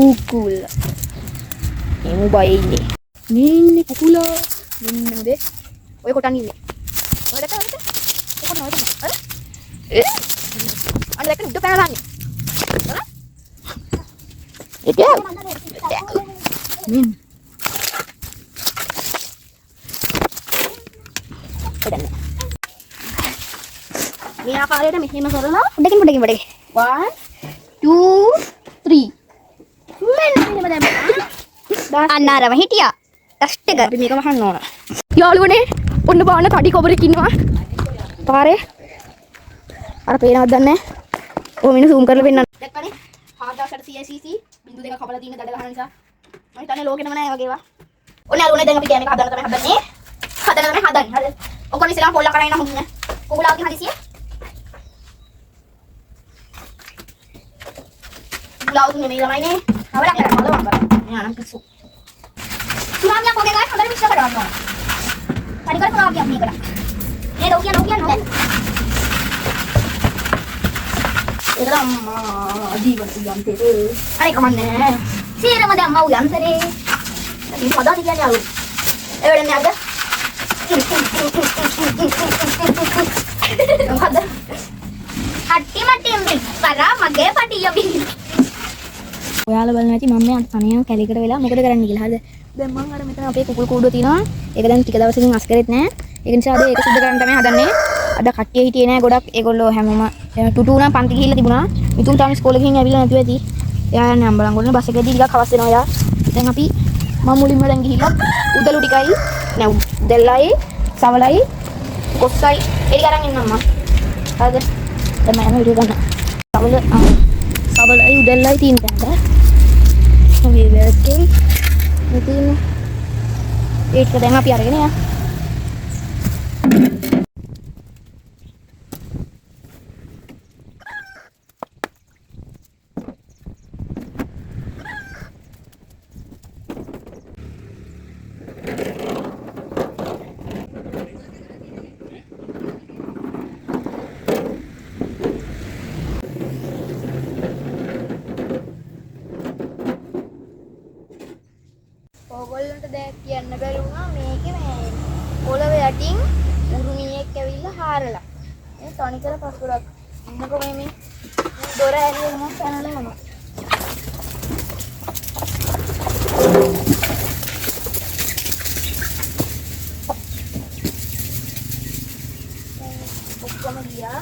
කුකුල. එමු බයි ඉන්නේ. මේ ඉන්නේ කුකුලා. මෙන්න උදේ. ඔය කොටන් ඉන්නේ. ඔය දැක්කද? ඒ කොටන් ඔය තමයි. අර? අන්න දැක්කද උඩ පැනලාන්නේ. අර? ඒක. මේ ආකාරයට මෙහෙම කරලා පොඩකින් 1 2 3 මෙන්න මෙහෙම දැම්මා. අන්නරම හිටියා. ටස්ට් එක. අපි මේක වහන්න ඕන. යාළුවනේ ඔන්න බලන්න තඩි කොබරෙක් ඉන්නවා. පාරේ. අර පේනවද දන්නේ නැහැ. ඔය මිනිස්සු zoom කරලා පෙන්නන්න. දැක්කනේ? 4000 CICC බිඳු දෙක කපලා තියෙන දඩ ගහන නිසා. මම හිතන්නේ ලෝකෙනම නැහැ වගේ ඒවා. ඔන්න යාළුවනේ දැන් අපි ගෑම එක හදන්න තමයි හදන්නේ. හදන්න. ඔකන ඉස්සලා පොල්ල කරගෙන හොන්න. කුකුලාගේ හදිසිය. කුකුලාව නෙමෙයි ළමයිනේ. අවලක් කරලා මම කරා. මේ අනම් පිස්සු. සුරාමියා කොගේ ගාන හොඳට මික්ස් කරලා ගන්නවා. හරි කර සුරාමියා මේක කරා. මේ ලෝකියා ඒක අම්මා ජීවත් යන්තේ. හරි කමන්නේ. සීරම දැම්මා උයන්තරේ. මේ පදා කියන්නේ අලු. ඒ වෙලන්නේ අද. මොකද? හට්ටි මට්ටි පරා මගේ පටිය බිහි. ඔයාලා බලන්න ඇති මම මේ අනියම් කැලේකට වෙලා මොකද කරන්න කියලා. හරිද? දැන් මම අර මෙතන අපේ කුකුල් කූඩුව තියෙනවා. ඒක දැන් ටික දවසකින් අස් කරෙත් නෑ. ඒක නිසා අද ඒක සුද්ධ කරන්න තමයි හදන්නේ. අද කට්ටිය හිටියේ නෑ ගොඩක්. ඒගොල්ලෝ හැමෝම ටුටු නම් පන්ති ගිහිල්ලා තිබුණා. මිතුන් තාම ඉස්කෝලේ ගිහින් ඇවිල්ලා නැතුව ඇති. එයා යන්නේ අම්බලන්ගොඩනේ බස් එකේදී ටිකක් හවස් වෙනවා එයා. දැන් අපි මම මුලින්ම දැන් ගිහිල්ලා උදළු ටිකයි නෑ උදැල්ලයි සවලයි කොස්සයි ඒක අරන් එන්නම් මම. හරිද? දැන් මම යන වීඩියෝ ගන්න. සවලයි උදැල්ලයි තියෙන තැනට. අපි වැක්කේ මෙතන ඒක දැන් අපි අරගෙන යනවා. ඔයගොල්ලන්ට දැන් කියන්න බැරි වුණා මේකේ මේ පොළව යටින් උරුමියෙක් ඇවිල්ලා හාරලා. මේ තනිකර පස්කොලක්. ඉන්නකො මේ දොර ඇරියෙ මොකක් පැනලා යනවා. ඔක්කොම ගියා.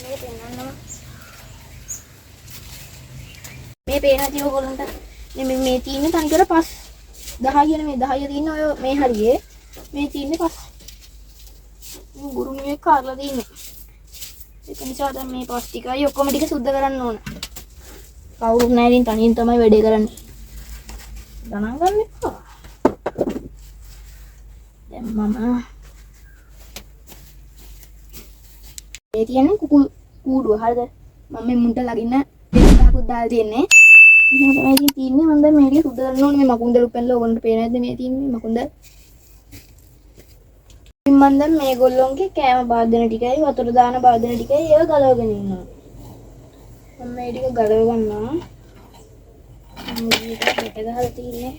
මේ පේනවද? මේ පේනදී ඔයගොල්ලන්ට මේ තියෙන්නේ තනිකර පස් 10 නේ මේ 10 තියෙන්නේ ඔය මේ හරියේ මේ තියෙන්නේ පස් මේ ගුරුමියේ කාර්ලා තියෙන්නේ ඒක නිසා දැන් මේ පස් ටිකයි ඔක්කොම ටික සුද්ධ කරන්න ඕන කවුරුත් නැහැ ඉතින් තනියෙන් තමයි වැඩේ කරන්නේ ගණන් ගන්න එපා දැන් මම මේ තියෙන්නේ කුකුල් කූඩුව හරිද මම මේ මුන්ට ලගින්න දෙකකුත් දාලා තියෙන්නේ එහෙනම් තමයි ඉතින් තියෙන්නේ මම දැන් මේක සුද්ධ කරන්න ඕනේ මේ මකුන්දලු පැනලා ඕගොල්ලන්ට පේන්නේ නැද්ද මේ තියෙන්නේ මකුන්ද මම දැන් මේගොල්ලොන්ගේ කෑම බාදන ටිකයි වතුර දාන බාදන ටිකයි ඒව ගලවගෙන ඉන්නවා මම මේ ටික ගලව ගන්නවා මේක පිට ගහලා තියෙන්නේ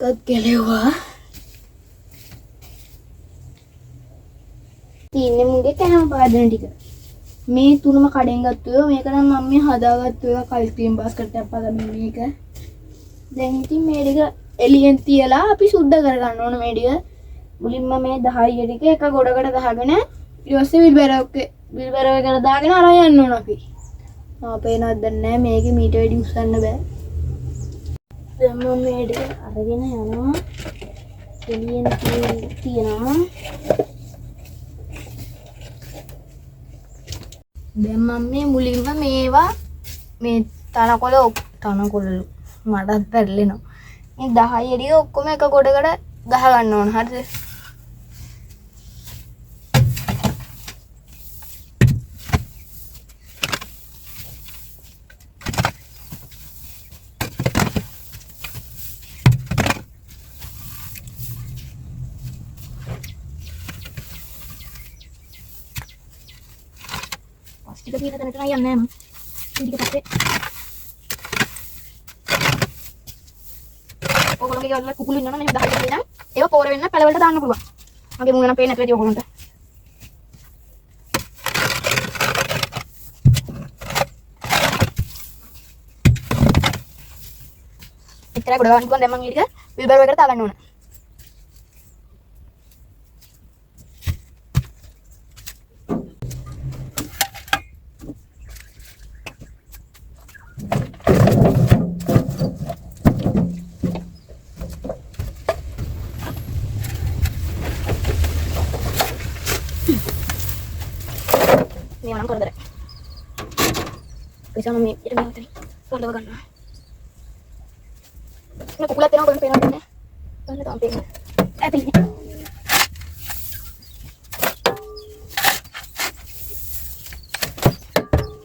කත් කෙලෙව්වා තියන්නේ මුගේ කෑම පාදන ටික මේ තුනම කඩෙන් ගත්තු ඒවා මේක නම් මම මේ හදාගත්තු ඒවා අයිස්ක්‍රීම් බාස්කට් එකක් පදන්න මේක දැන් ඉතින් මේ ටික එළියෙන් තියලා අපි සුද්ධ කර ගන්න ඕන මේ ටික මුලින්ම මේ 10 ටික එක ගොඩකට දාගෙන ඊට පස්සේ විල්බැරෝ එකට දාගෙන අරන් යන්න ඕන අපි පේනවද නැහැ මේකේ මීට වැඩි උස්සන්න බෑ දැන් මම මේ ටික අරගෙන යනවා එළියෙන් තියනවා දැන් මම මේ මුලින්ම මේවා මේ තනකොළ මටත් පැටලෙනවා. මේ 10 එළිය ඔක්කොම එක ගොඩකට ගහ ගන්න ඕන. හරිද? ටික තියෙන තැනට යන්නේ නැහැ මම. ටික පස්සේ ඔයගොල්ලෝගේ ගෙවල් වල කුකුළු ඉන්නවනම් මෙහෙම 10 දෙනා ඒව පෝර වෙන්න පැල වලට දාන්න පුළුවන්. මගේ මූණ නම් පේන්නේ නැති වෙයි ඔයගොල්ලන්ට. එච්චරයි ගොඩ ගන්න පුළුවන්. දැන් මම ඊට විල්බර් එකකට දාගන්න ඕන. මේවා නම් කරදරයි. ඒසම මේ ඊට මෙහෙම තනි පොළව ගන්නවා. මේ කුකුලත් එනවා කොහෙන්ද පේනවද නැහැ. ඔන්න තමයි පේන්නේ. ඇපි.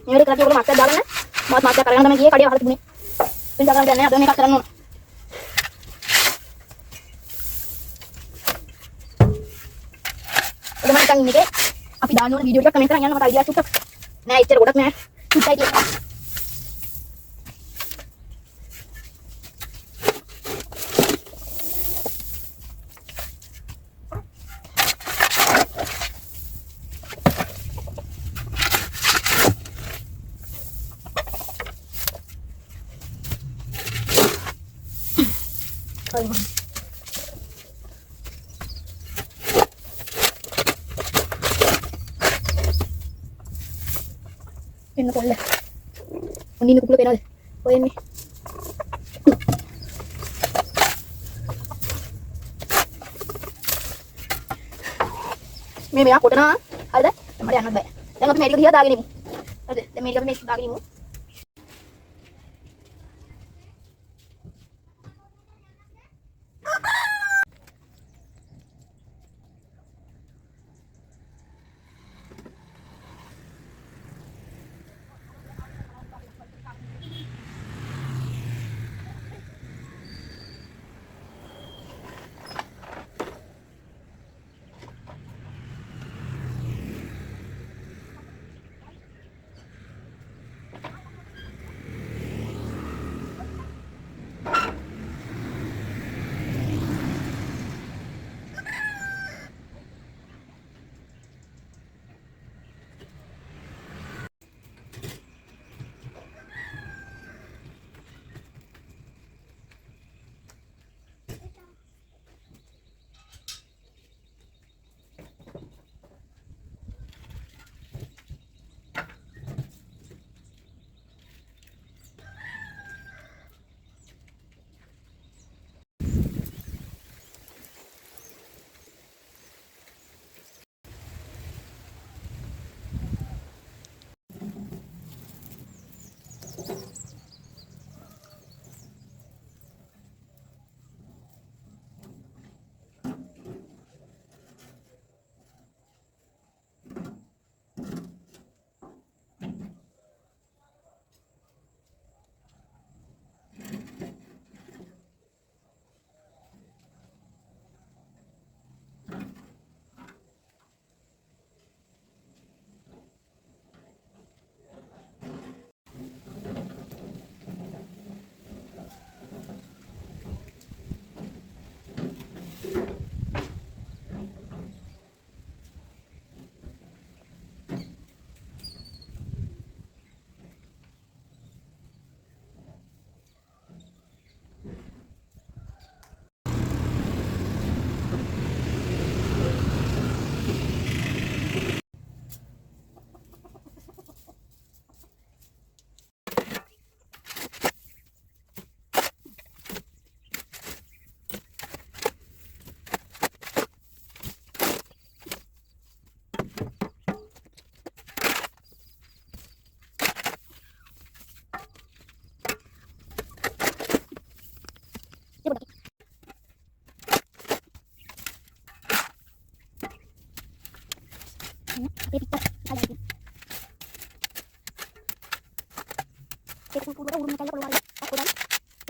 මේවල කරලා ඔයගොල්ලෝ මාක්කක් දාගන්න. මාත් මාක්කක් කරගෙන තමයි ගියේ කඩේ වහලා තිබුණේ. ඉතින් දාගන්න දැන් නැහැ. අද මේකක් කරන්න ඕන. ඔද මම නිකන් ඉන්නේ. අපි දාන්න ඕන වීඩියෝ එකක් කමෙන්ට් කරන් යන්න මට අයිඩියා චුට්ටක් නෑ ඉච්චර ගොඩක් නෑ චුට්ටයි කියලා එන්න කොල්ල. ඔන්න කුකුල පේනවද? ඔය එන්නේ. මේ මෙයා කොටනවා. හරිද? දැන් මට යන්නත් බෑ. දැන් අපි මේක දිහා දාගෙන ඉමු. හරිද? දැන් මේක අපි මේක දාගෙන ඉමු.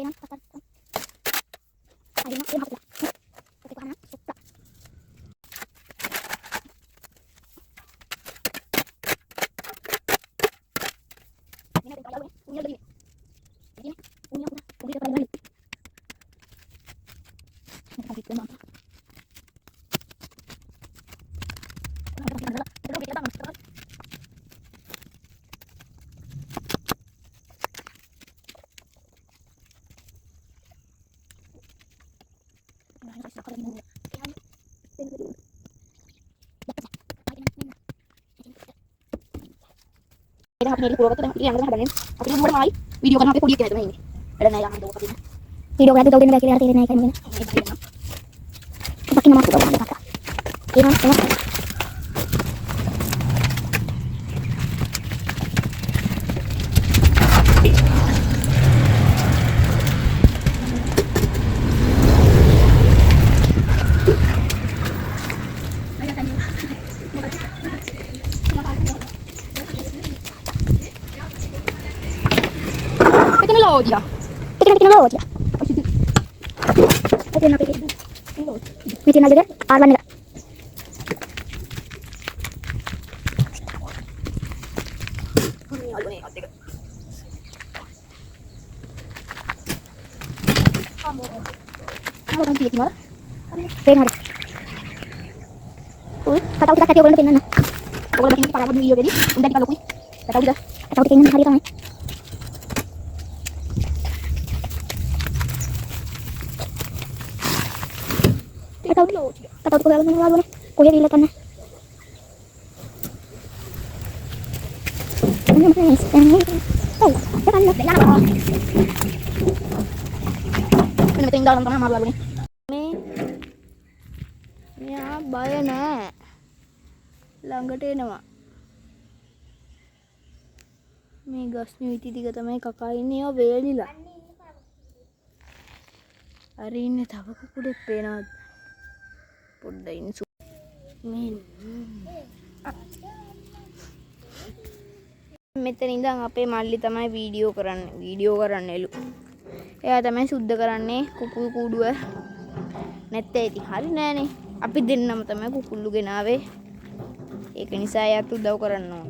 Oke, nah, pasar. Ayo, nah, hapus lah. Oke, kanan, suka. Ini ada kayu, punya begini. Ini punya udah, punya pada balik. Ini kasih ke mama. Video kan aku dia kira ini. Ada naik yang itu katanya. Video kan itu udah kira kira naik kan ini. Pakai nama aku udah kata. Ini mas. Tecnologia. Tecnologia. Oke, nah pikir. Bikin aja deh, arwan enggak? Kamu kan pikir gimana? Pengen ada. Kata udah kata orang pengen. Kalau bikin para video jadi, udah dikalaui. Kata udah pengen hari kan. Kata udah kalau lalu nih, kuya dilihat kan. Ini tinggal dalam kamar lalu nih. Ini බය නෑ ළඟට එනවා මේ ගස් නිවිති ටික තමයි කකා ඉන්නේ ඒවා වේලිලා අර ඉන්නේ තව කුකුඩෙක් පේනවා පොඩ්ඩක් ඉන්න මෙතන ඉඳන් අපේ මල්ලි තමයි වීඩියෝ කරන්නලු එයා තමයි සුද්ධ කරන්නේ කුකුල් කූඩුව නැත්තේ ඉතින් හරි නෑනේ අපි දෙන්නම තමයි කුකුල්ලු ගෙනාවේ ඒක නිසා එයාත් උදව් කරන්න ඕන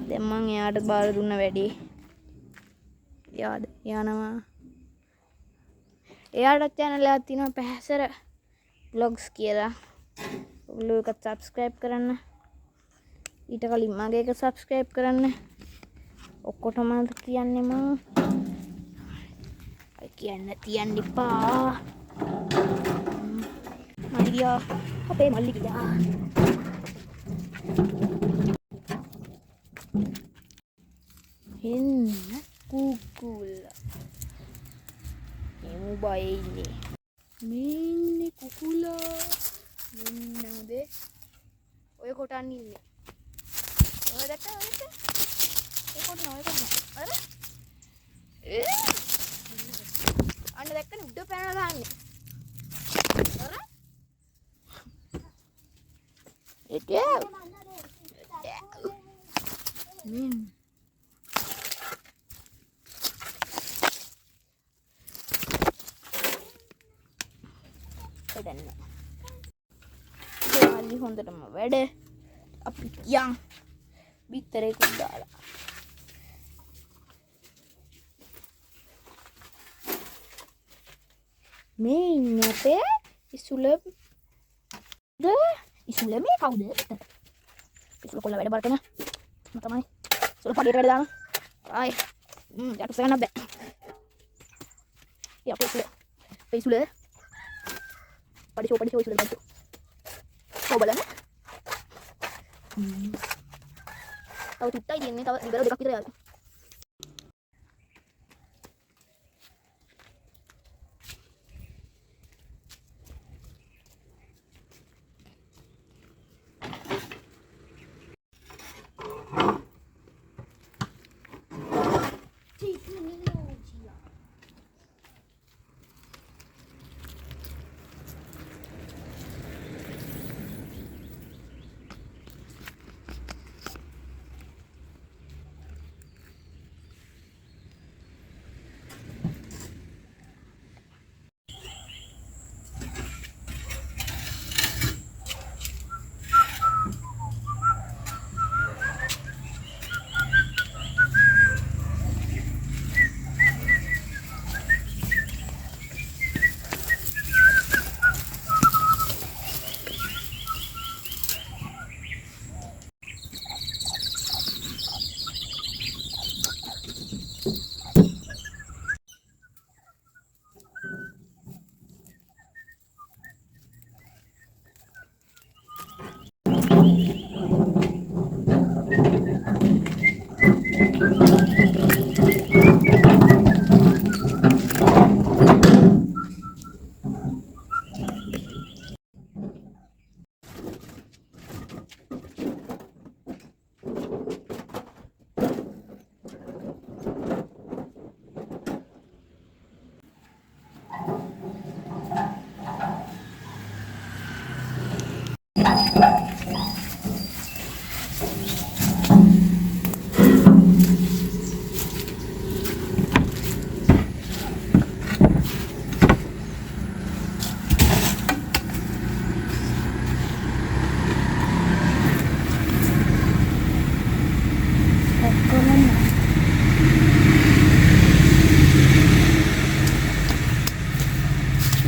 දැන් මං එයාට බාර දුන්න වැඩේ යනවා එයාට channel එකක් තියෙනවා පැහැසර vlogs කියලා ඔයගොල්ලෝ ඒක subscribe කරන්න ඊට කලින් මගේ එක subscribe කරන්න ඔක්කොටම කියන්නේ මං අය කියන්න තියන්න එපා Maria, apa yang malik ya? Ini kukul. Ini bayi ini kukula. Ini udah. Oh ya kotan ini. Oh ada kan? Oh kotan. Ada? Anda dekat udah pernah lagi. Ada? Itu. Dan sekali හොඳටම වැඩ අපි යන් බිත්තරේකුත් දාලා මේ ඉන්නේ ඉසුලම් ඉසුලම් මේ කවුද ඉසුල කොල්ල වැඩ බර කරන මම තමයි ඉසුල පඩියට වැඩ දානවා ආයි යට සගන්න බෑ යා ඉසුල Padi show sudah bantu. Kau balana? Tahu kita ini tahu negara dekat kita ya.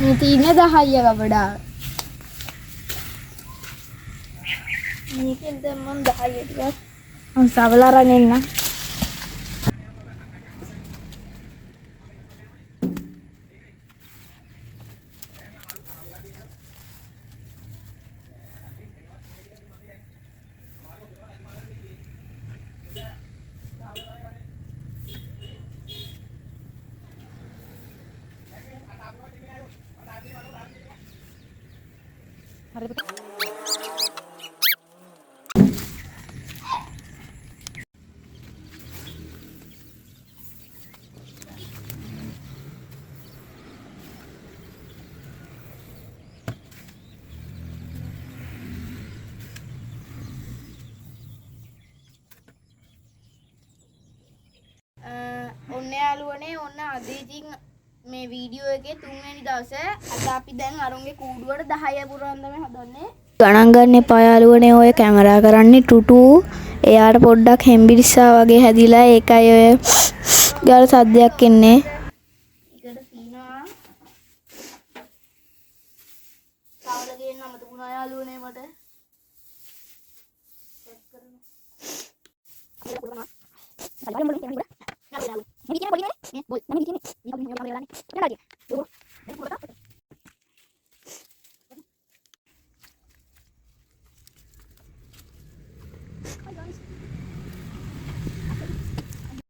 මේ තියෙන්නේ 10ක වඩා. මේකෙන් දැන් මම 10 ටිකක් සවලා අරන් එන්න. ඔන්න යාළුවනේ ඔන්න අද ඉතින් මේ වීඩියෝ එකේ 3 වෙනි දවසේ අද අපි දැන් අරුන්ගේ කූඩුවට 10 පුරවන්න තමයි හදන්නේ. ගණන් ගන්න එපා යාළුවනේ ඔය කැමරා කරන්නේ ටුටු. එයාට පොඩ්ඩක් හෙම්බිරිස්සා වගේ හැදිලා ඒකයි ඔය ගාල සද්දයක් එන්නේ. ඒකට සීනවා. සාවල ගේන්න අමතකුණා යාළුවනේ මට. සෙට් කරනවා.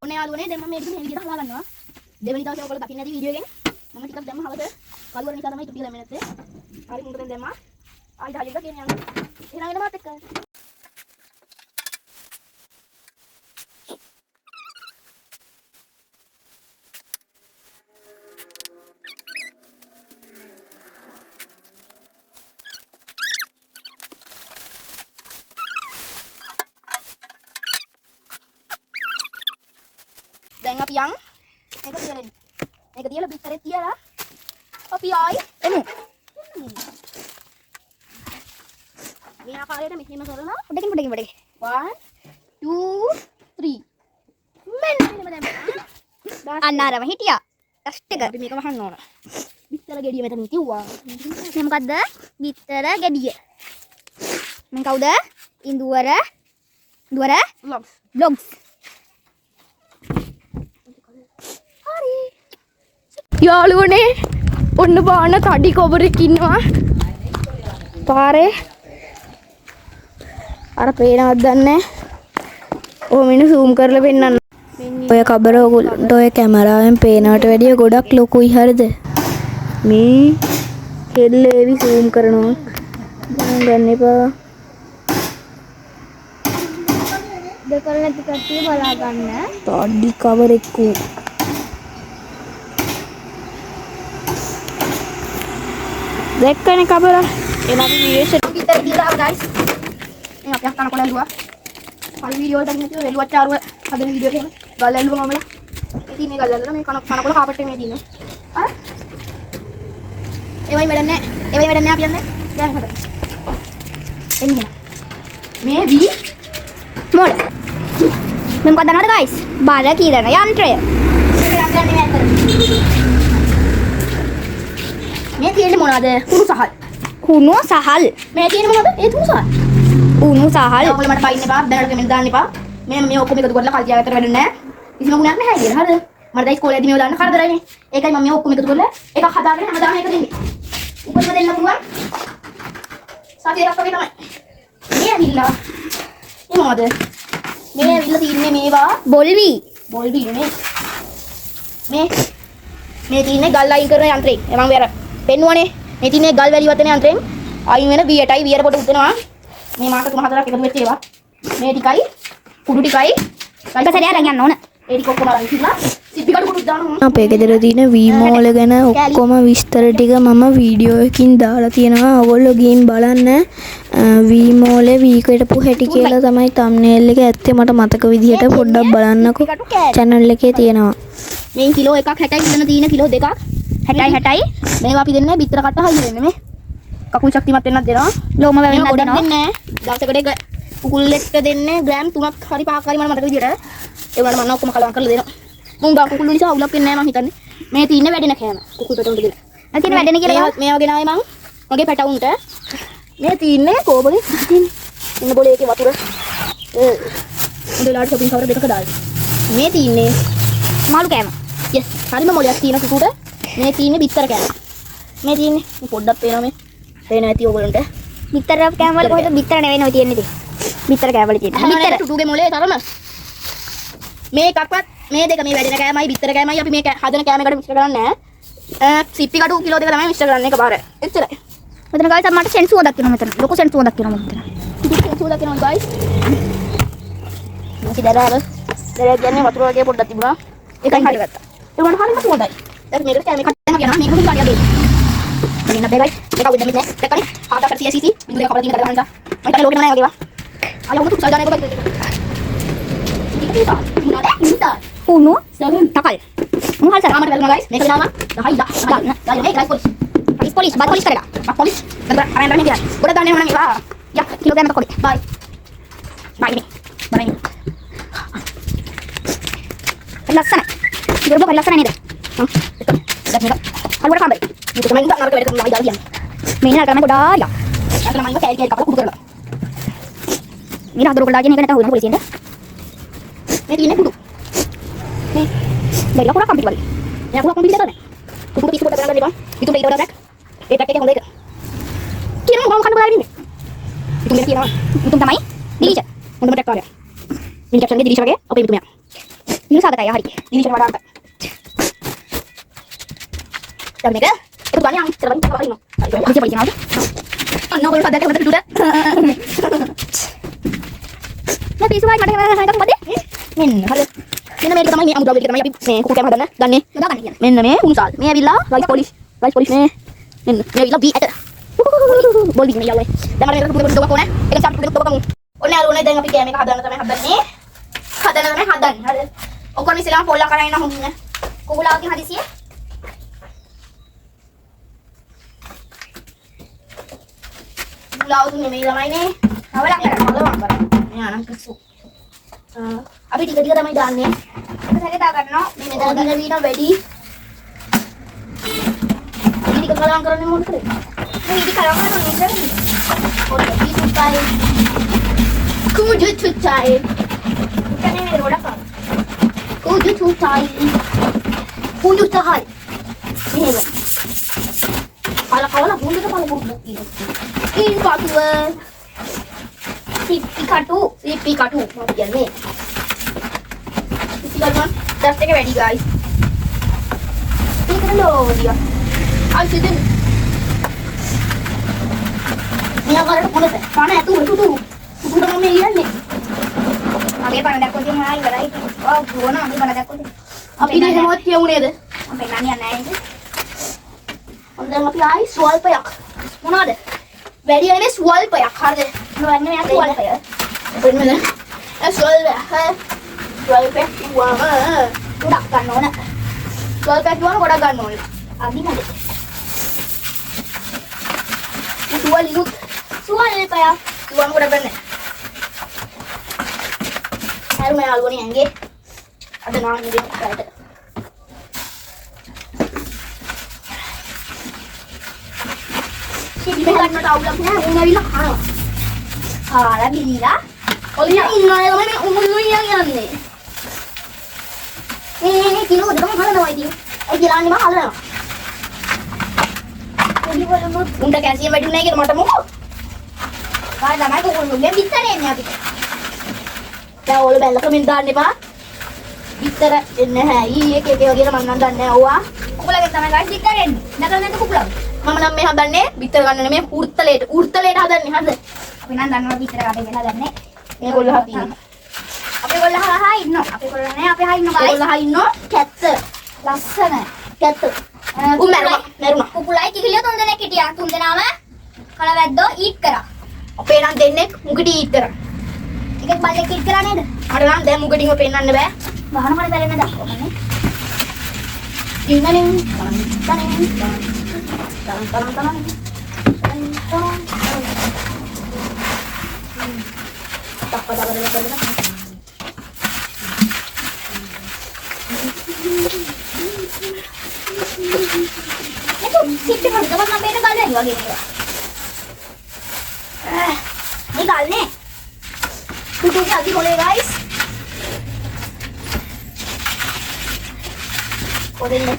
ඔන්න යාළුවනේ දැන් මම මේක මේ විදිහට හදා ගන්නවා. දෙවෙනි දවසේ ඔයගොල්ලෝ දකින්න ඇති වීඩියෝ එකෙන් මම ටිකක් දැම්ම හවස කළුවර නිසා තමයි ටික දැම්මේ නැත්තේ. හරි මුකට දැන් දැම්මා. ආයි ඩාලි එක ගෙන යනවා. එහෙනම් එන්න මාත් එක්ක. දැන් අපි යන් මේක තියලා ඉන්න. මේක තියලා පිටරේ තියලා අපි ආයි එමු. මේ ආකාරයට මෙහෙම කරලා පොඩකින් 1 2 3 මෙන්න දැන් අන්න අරම හිටියා. ටස්ට් එක. අපි මේක වහන්න ඕන. පිටර ගෙඩිය මෙතන තියුවා. මේ මොකද්ද? බිත්තර ගෙඩිය. මම කවුද? ඉන්දුවර vlogs. vlogs. යාළුවනේ ඔන්න බාන තඩි කොබරෙක් ඉන්නවා පාරේ අර පේනවද දන්නේ ඔය මිනිහ zoom කරලා පෙන්නන්න ඔය කබර ඔයගොල්ලන්ට ඔය කැමරාවෙන් පේනවට වැඩිය ගොඩක් ලොකුයි හරිද? මේ හෙල්ලේවි zoom කරනවා ගන්න එපා දෙකල නැති කට්ටිය බලා ගන්න තඩි කවරෙක් දැක්කනේ කබර එන අපි වීඩියෝ එක විතර දීලා ගයිස් මේ අපි අක්කන කොළ ඇල්ලුවා පළි වීඩියෝ වලට නැතිව එළුවත් චාරුව හදන වීඩියෝ එකේ ගල් ඇල්ලුවා මමලා ඉතින් මේ ගල් ඇල්ලලා මේ කන කොළ කාපට් එකේ තියෙනවා අර ඒවයි වැඩ නැහැ අපි යන්නේ දැන් හදන්න එන්න මේ වී මොල්. මේ මොකක්ද දන්නවද guys? බාල කීරන යන්ත්‍රය. මේ තියෙන්නේ මොනවද? කුණු සහල්. මේ තියෙන්නේ මොනවද? ඒ තුන සහල්. උණු සහල්. ඔයාලා මට පයින් එපා. දැනට කමෙන්ට් දාන්න එපා. මේ ඔක්කොම එකතු කරලා කල් තියාගත්තට වැඩක් නැහැ. කිසිම ගුණයක් නැහැ කියලා. හරිද? මට දැන් ඉස්කෝලේදී මේව දාන්න කරදරයිනේ. ඒකයි මම මේ ඔක්කොම එකතු කරලා එකක් හදාගෙන හැමදාම එක දෙන්නේ. උපරිම දෙන්න පුළුවන්. සතියක් වගේ තමයි. මේ ඇවිල්ලා මේ මොකද මේ ඇවිල්ලා තින්නේ මේවා බොල්වි බොල් බීනේ මේ තින්නේ ගල් අයින් කරන යන්ත්‍රේ මම වෙර පෙන්නුවනේ මේ තින්නේ ගල් වැලි වතන යන්ත්‍රෙන් අයින් වෙන V8යි V8 පොට උදෙනවා මේ මාස 3-4ක් එකතු වෙච්ච ඒවා මේ ටිකයි කුඩු ටිකයි එක සැරයක් අරන් යන්න ඕන ඒ ටික ඔක්කොම අරන් ඉන්නවා සිප්පි කඩු කුඩු දානවා අපේ ගෙදර තියෙන වී මෝල් ගැන ඔක්කොම විස්තර ටික මම වීඩියෝ එකකින් දාලා තියෙනවා. ඔයගොල්ලෝ ගිහින් බලන්න. වී මෝලේ වී කටපු හැටි කියලා තමයි thumbnail එක ඇත්තේ. මට මතක විදිහට පොඩ්ඩක් බලන්නකෝ. channel එකේ තියෙනවා. මේ කිලෝ එකක් 60යි ඉඳන තියෙන කිලෝ දෙකක් 60යි මේවා අපි දෙන්නේ බිත්තර කට්ට හයි දෙන්නේ මේ කකුල් ශක්තිමත් වෙන්නත් දෙනවා. ලෝම වැවෙන්නත් දෙනවා. දෙන්නේ දවසකට කුකුල් එක්ක දෙන්නේ ග්‍රෑම් 3ක් හරි 5ක් හරි මට මතක විදිහට ඒ වුණාට මම ඔක්කොම කලවම් කරලා දෙනවා. මුං ගා කුකුළු නිසා අවුලක් වෙන්නේ නැහැ මම හිතන්නේ. මේ තියෙන්නේ වැඩෙන කෑම. කුකුල් පැටවුන්ට දෙන්න. අර තියෙන වැඩෙන කියලා මේවා ගෙනාවේ මං මගේ පැටවුන්ට. මේ තියෙන්නේ කෝබලේ තියෙන්නේ. ඉන්න බෝලේ එකේ වතුර. ඉඳලාට shopping කවර දෙකක දාලා. මේ තියෙන්නේ මාළු කෑම. yes. හරිම මොලයක් තියෙන කුකුට. මේ තියෙන්නේ බිත්තර කෑම. මේ තියෙන්නේ පොඩ්ඩක් පේනවා මේ. පේන ඇති ඕගොල්ලන්ට. බිත්තර කෑම වල කොහෙද බිත්තර නෙවෙයි ඔය තියෙන්නේ ඉතින්. බිත්තර කෑම වල තියෙන්නේ. බිත්තර ටුටුගේ මොලේ තරම. මේ එකක්වත් මේ දෙක මේ වැඩෙන කෑමයි බිත්තර කෑමයි අපි මේ හදන කෑමකට මික්ස් කරන්නේ නැහැ. සිප්පි කඩු කිලෝ දෙක තමයි මික්ස් කරන්නේ එකපාරට. එච්චරයි. මෙතන ගායිස් මට සෙන්සුවක්ක් තියෙනවා මෙතන. ලොකු සෙන්සුවක්ක් තියෙනවා මෙතන. සූදා කියනවා guys. මේක දරාව. දරාව කියන්නේ වතුර වගේ පොඩ්ඩක් තිබුණා. ඒකයි හරියගත්තා. ඒ වුණාට හරියම සුවඳයි. දැන් මේකට කැමේ කට්ටම යනවා. මේක හුඟ ගාඩියක් දෙන්න. මෙන්න අපේ guys. මේක උඩ මෙතන දැක්කනේ. ආදා කරතිය CC. ඉඳලා කපලා තියෙන කරගන්න. මම හිතලා ලෝකෙම නැහැ වගේ වා. අය උණු තුසල් දාන එක බයි. උණු takal. Mahal sa ramen guys. May kinama. Dahay da. Dahil may guys police. Police, bad police talaga. Bad police. Aran yan. Budak daw naman ng iba. Ya, kilo ganito ko. Bye. Bye ni. Bye ni. Lasan. Siguro ba lasan nito? Ito. Dak nito. Hal wala kamay. Dito kamay ndak narko ko mga dalian. May na kamay ko dala. At naman ko kaya kapag kudo. Mira duro ko lagi ni ganito huwag police nito. May tiene kudo. Dari aku rakam balik. Ya aku rakam video nih. Aku bisa buat apa lagi bang? Itu video track. Track yang mulai. Kira mau kan berani nih. Itu mereka kira. Itu tamai. Delete. Untuk track kau ya. Ini caption delete lagi. Apa itu ya? Ini sahaja ya hari. Delete mana ada? Dan mereka itu banyak yang terbanyak apa ini? Bisa balik lagi. Nah, kalau sahaja kita sudah. Nah, bisa lagi mana ada kembali? Harus. මෙන්න මේක තමයි මේ අමුද්‍රව්‍ය ටික තමයි අපි මේ කුකුල් කෑම හදන්න ගන්නේ. මෙන්න මේ උණුසාල්. මේ ඇවිල්ලා රයිස් පොලිෂ්. රයිස් පොලිෂ් මේ. මෙන්න මේ ඇවිල්ලා V8. බෝල් බින් මේ යල්ලේ. දැන් මම මේක කුකුල් කුකුල් ඕනේ. ඒක සම්පූර්ණ කුකුල් කමු. ඔන්න අරුණේ දැන් අපි කෑම එක හදන්න තමයි හදන්නේ. හරිද? ඔක්කොම ඉස්සෙල්ලාම පොල්ලා කරගෙන ඉන්න හොඳින්. කුකුලාගේ හදිසියේ. කුකුලාව දුන්නේ මේ ළමයිනේ. අවලක් කරනවා. මේ අනන් කිසු. අපි ටික ටික තමයි දාන්නේ. එක සැරේ දා ගන්නවා. මේ මෙතන දින වීන වැඩි. ටික කලවම් කරන්නේ මොකද? මේ ඉදි කලවම් කරන්නේ නේද? පොඩ්ඩක් පිටුයි. කුජු චුචායි. කන්නේ මේ රොඩක්. කුජු චුචායි. කුජු චහයි. මේක. කල බුන්දට කල බුන්දක් තියෙනවා. ඊ පාටුව. සිප්පි කටු මොකද කියන්නේ? Silakan, dust එක වැඩි guys. මේකට ලෝදියා. අයිසිදෙන්. මෙයා කරට පොළට පාන ඇතුළු තුතු. තුතු තමයි ඉන්නේ. අගේ පාන දැක්කොත් එහෙම ආයි ඉවරයි. ඔව් ගෝන අගේ පාන දැක්කොත්. අපි එහෙමවත් කියුනේද? අපි නන්නේ නැහැ නේද? දැන් අපි ආයි ස්වල්පයක්. මොනවද? වැඩි නෙමෙයි ස්වල්පයක්. හරිද? මොනවද මේ ස්වල්පය? එතන ස්වල්පය. Swalpek buang, udah kan nona. Swalpek buang udah kan nona. Abi nade. Dua linut. Swalpek ya. Buang udah kan. Air main algo nih angge. Ada nang ini ada. Si dia kan tahu belakangnya, nggak bilang ah. Ah, lagi dia. Kalau yang ini namanya umur yang ini. Ini kilo udah kamu mana nawai dia? Kiloan ni mahal lah. Jadi boleh buat. Unta kalsium vitamin naik ke mata mu? ඔය ළමයි කුකුළුගේ බිත්තර එන්නේ අපිට. දැන් ඕල බැලලා කමින් දාන්න එපා. බිත්තර එන්නේ නැහැ. ඊයේ කේකේ වගේ මම නම් දන්නේ නැහැ. ඕවා කුකුලගේ තමයි guys බිත්තර එන්නේ. නැතර නැත කුකුලගේ. මම නම් මේ හදන්නේ බිත්තර ගන්න නෙමෙයි උර්තලේට. උර්තලේට හදන්නේ හරිද? අපි නම් දන්නවා බිත්තර ගන්න කියලා හදන්නේ. මේගොල්ලෝ හපින්නේ. අපේ ගොල්ලෝ හා ඉන්නෝ. අපේ ගොල්ලෝ නෑ අපේ හා ඉන්නෝ guys. ගොල්ලෝ හා ඉන්නෝ කැත්ත. ලස්සන කැත්ත. මැරුණා. කුකුලයි කිහිලිය තුන් දෙනෙක් හිටියා. තුන් දෙනාම කලවැද්දෝ ඊට් කරා. අපේ නම් දෙන්නෙක් මුගටි ඊට් කරා. එකෙක් බල්ලෙක් ඊට් කරා නේද? අර නම් දැන් මුගටින්ව පෙන්නන්න බෑ. වහනකොට බැලෙන්න දක්වන්නේ. ඉන්නනේ. සිටි මොකද මම බේන ගල්නේ වගේ නේද? මේ ගල්නේ. කුටු ජල්දි කොලේ guys. කොදෙන්නේ.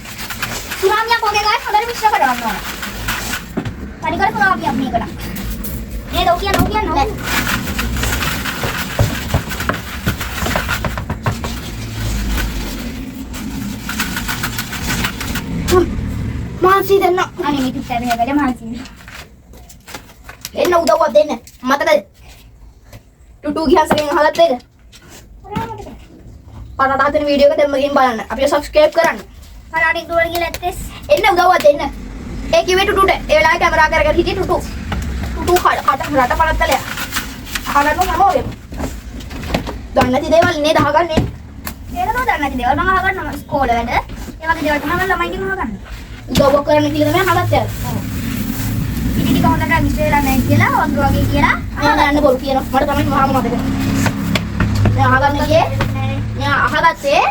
සුරාමියක් වගේ guys හොඳට මිශ්‍ර කරගන්න ඕන. පරිකර සුරාමියක් මේකට. නේද ඔය කියන්නේ. මාසි දෙන්න. අනේ මේ පිටේ මේ වැඩ මාසි. එන්න උදව්වක් දෙන්න. මතකද? ටුටු ගියසගෙන් අහලත් දෙද? පරාට හදන වීඩියෝ එක දෙන්නකින් බලන්න. අපිව subscribe කරන්න. පරාට දුර ගිහලා ඇත්තෙස්. එන්න උදව්වක් දෙන්න. ඒ කිව්වේ ටුටුට. ඒ වෙලාවේ කැමරා කරගෙන හිටියේ ටුටු. ටුටු කට රට පළත්තලයා. අහගන්න මොනවද? දන්නේ නැති දේවල් නේද අහගන්නේ? ඒක නෝ දන්නේ නැති දේවල් මම අහගන්නවා ඉස්කෝලේ වැඩ. ඒ වගේ දේවල් තමයි ළමයින්ගෙන් අහගන්න. උදව්වක් කරන්න කියලා තමයි අහගත්තේ. ඔව්. ඉතින් ටික හොඳට විශ්ේ වෙලා නැහැ කියලා වගේ කියලා අහන්න යන්න බොරු කියනවා. මට තමයි මහාම මතක. දැන් අහගන්න ගියේ. මෙයා අහගත්තේ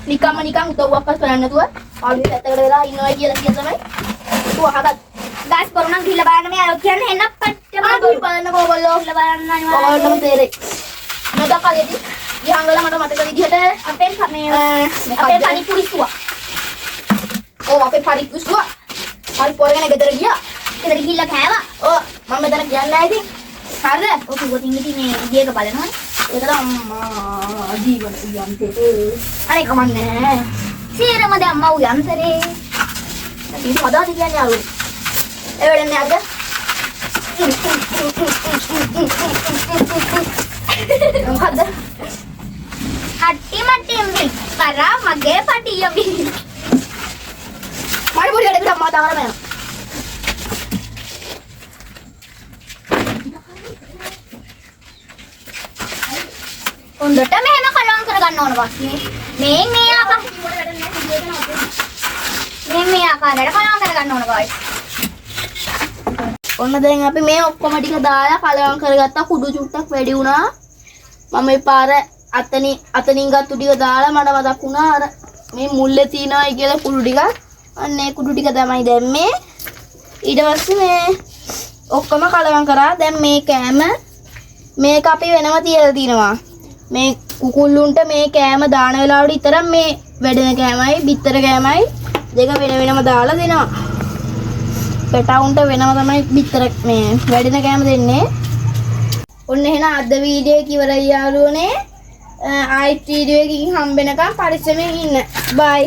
නිකන් උදව්වක්වත් කරන්න නැතුව ආලුවේ පැත්තකට වෙලා ඉන්නවා කියලා කිය තමයි. ඌ අහගත්ත. ගාස් කරුණා ගිහලා බලන්න මේ අර කියන්නේ එන්න පට්ටම බලන්න ඕගොල්ලෝ ගිහලා බලන්න අනිවාර්යයෙන්. ඔයාලටම තේරෙයි. මම කලියදී යංගල මට මතක විදිහට අපේ පරිපුරිස්සුවා. ඔව් අපේ පරිපුරිස්සුවා. හරි පොරගෙන ගෙදර ගියා. ගෙදර ගිහිල්ලා කෑවා. ඔව් මම මෙතන කියන්නේ නැහැ ඉතින්. හරිද? ඔක ගොතින් ඉතින් මේ විදියක බලනවා. ඒක තමයි අම්මා ජීවන යන්තේ. අනේ කමන්නේ. සීරම දැම්මා යන්තරේ. ඉතින් හදාද කියන්නේ ආවේ. ඒ වෙලන්නේ අද. මොකද්ද? කට්ටිමටිම්බි කරා මගේ පටියමි. මට පොඩි වැඩක් අම්මා තාවරම යනවා. හොඳට මෙහෙම කලවම් කරගන්න ඕන පස්සේ. මේ ආකාරයට කලවම් කරගන්න ඕන guys. ඔන්න දැන් අපි මේ ඔක්කොම ටික දාලා කලවම් කරගත්තා. කුඩු චුට්ටක් වැඩි වුණා. මම මේ පාර අතනින් ගත්තු ටික දාලා මට මතක් වුණා අර මේ මුල්ලේ තියනවායි කියලා කුඩු ටික. අන්න ඒ කුඩු ටික තමයි දැම්මේ. ඊට පස්සේ මේ ඔක්කොම කලවම් කරා. දැන් මේ කෑම මේක අපි වෙනම තියලා තිනවා. මේ කුකුල්ලුන්ට මේ කෑම දාන වෙලාවට විතර මේ වැඩෙන කෑමයි බිත්තර කෑමයි දෙක වෙනම දාලා දෙනවා. පැටවුන්ට වෙනම තමයි බිත්තර මේ වැඩෙන කෑම දෙන්නේ. ඔන්න එහෙනම් අද වීඩියෝ එක ඉවරයි යාළුවනේ. ආයිත් වීඩියෝ එකකින් හම්බ වෙනකම් පරිස්සමෙන් ඉන්න. බයි.